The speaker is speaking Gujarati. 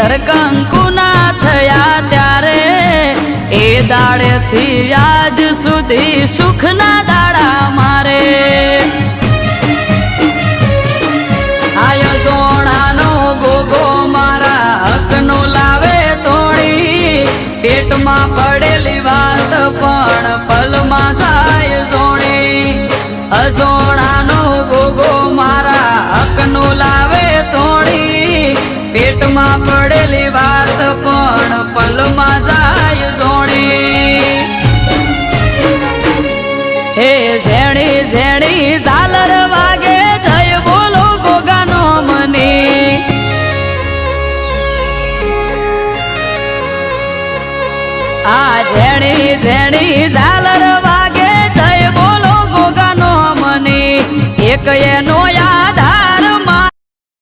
ધર કંકુના થયા ત્યારે એ દાડેથી આજ સુધી સુખના દાડા મારે આય સોનાનો ગોગો મારા હકનો લાવે તોડી પેટમાં પડેલી વાત પણ પલમાં થાય સોણી સોનાનો ગોગો મારા હકનો લાવે તોડી પેટમાં પડેલી વાત પણ પલમાં જાય સોણી હે ઝેણી ઝેણી ઝાલર વાગે જય બોલો ગોગાનો મની આ ઝેણી ઝેણી ઝાલર વાગે જય બોલો ગોગાનો મની એક એનો યાર